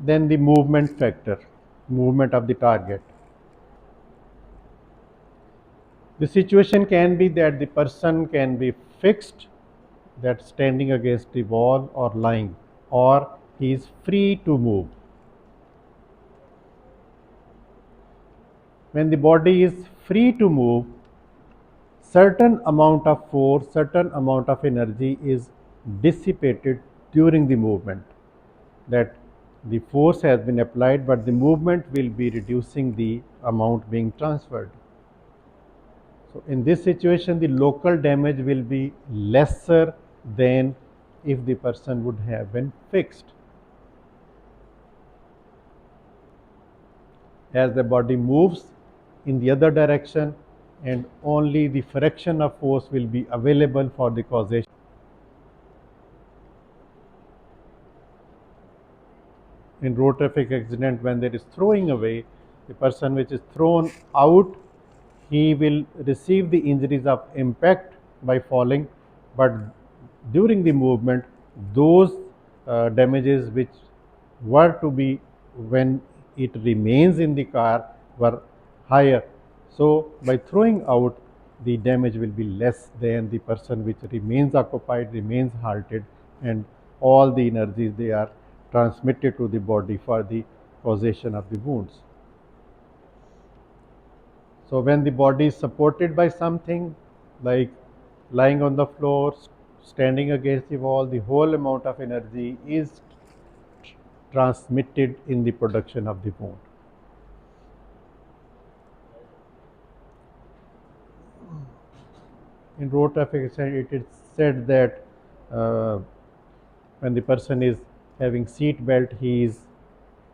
Then the movement factor, movement of the target. The situation can be that the person can be fixed, that standing against the wall or lying, or he is free to move. When the body is free to move, certain amount of force, certain amount of energy is dissipated during the movement. That the force has been applied, but the movement will be reducing the amount being transferred. So in this situation, the local damage will be lesser than if the person would have been fixed. As the body moves in the other direction, and only the fraction of force will be available for the causation. In road traffic accident, when there is throwing away, the person which is thrown out, he will receive the injuries of impact by falling, but during the movement, those damages which were to be when it remains in the car were higher. So by throwing out, the damage will be less than the person which remains occupied, remains halted, and all the energies they are transmitted to the body for the causation of the wounds. So when the body is supported by something like lying on the floor, standing against the wall, the whole amount of energy is transmitted in the production of the wound. In road traffic accident, it is said that uh, when the person is having seat belt, he is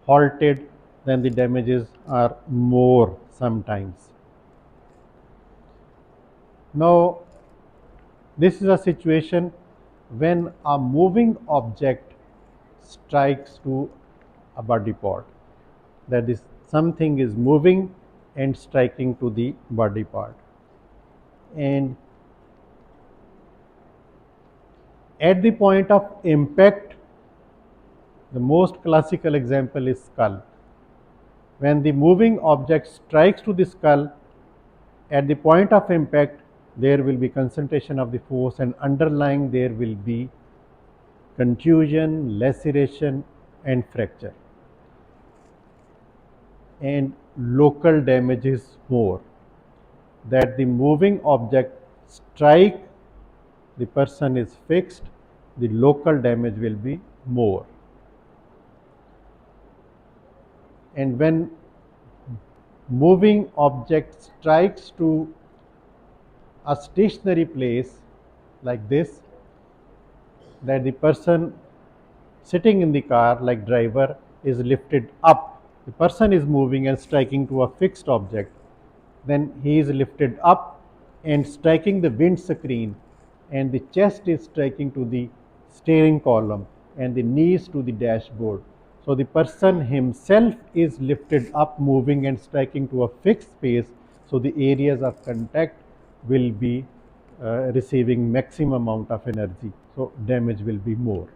halted, then the damages are more sometimes. Now, this is a situation when a moving object strikes to a body part. That is, something is moving and striking to the body part. And at the point of impact, the most classical example is skull. When the moving object strikes to the skull, at the point of impact, there will be concentration of the force, and underlying there will be contusion, laceration, and fracture. And local damage is more. That the moving object strike, the person is fixed, the local damage will be more. And when moving object strikes to a stationary place like this, that the person sitting in the car like driver is lifted up, the person is moving and striking to a fixed object, then he is lifted up and striking the windscreen, and the chest is striking to the steering column and the knees to the dashboard. So the person himself is lifted up, moving and striking to a fixed space, so the areas of contact will be receiving maximum amount of energy, so damage will be more.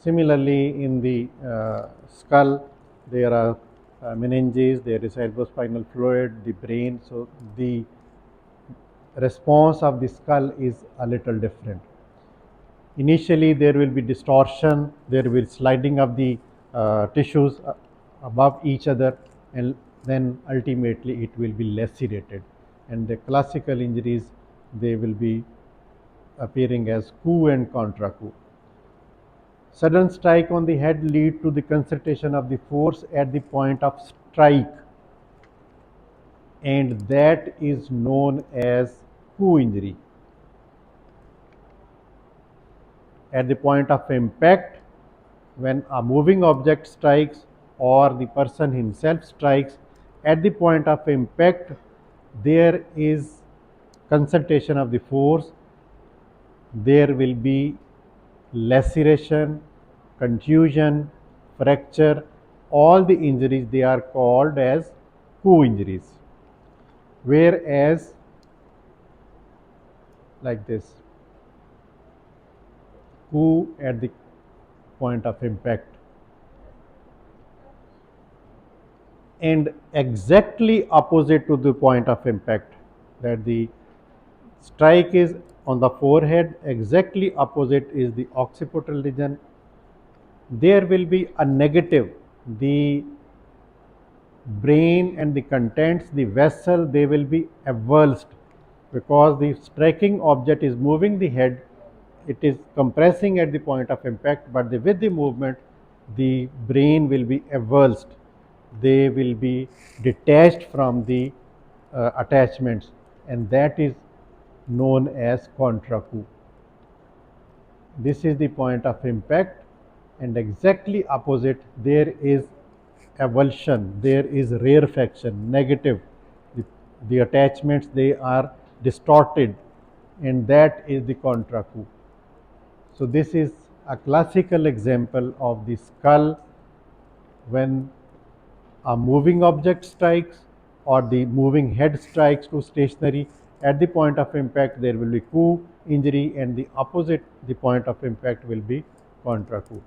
Similarly, in the skull, there are meninges, there is cerebrospinal fluid, the brain. So the response of the skull is a little different. Initially, there will be distortion, there will be sliding of the tissues above each other, and then ultimately it will be lacerated. And the classical injuries, they will be appearing as coup and contra coup. Sudden strike on the head lead to the concentration of the force at the point of strike, and that is known as coup injury. At the point of impact, when a moving object strikes or the person himself strikes, at the point of impact, there is concentration of the force, there will be laceration, contusion, fracture, all the injuries, they are called as coup injuries. Whereas like this, coup at the point of impact. And exactly opposite to the point of impact, that the strike is on the forehead, exactly opposite is the occipital region. There will be a negative. The brain and the contents, the vessel, they will be avulsed because the striking object is moving the head. It is compressing at the point of impact, but with the movement, the brain will be avulsed. They will be detached from the attachments, and that is known as contra coup. This is the point of impact, and exactly opposite there is avulsion, there is rarefaction, negative. The, the attachments, they are distorted, and that is the contra coup. So this is a classical example of the skull when a moving object strikes or the moving head strikes to stationary. At the point of impact there will be coup injury, and the opposite the point of impact will be contra coup.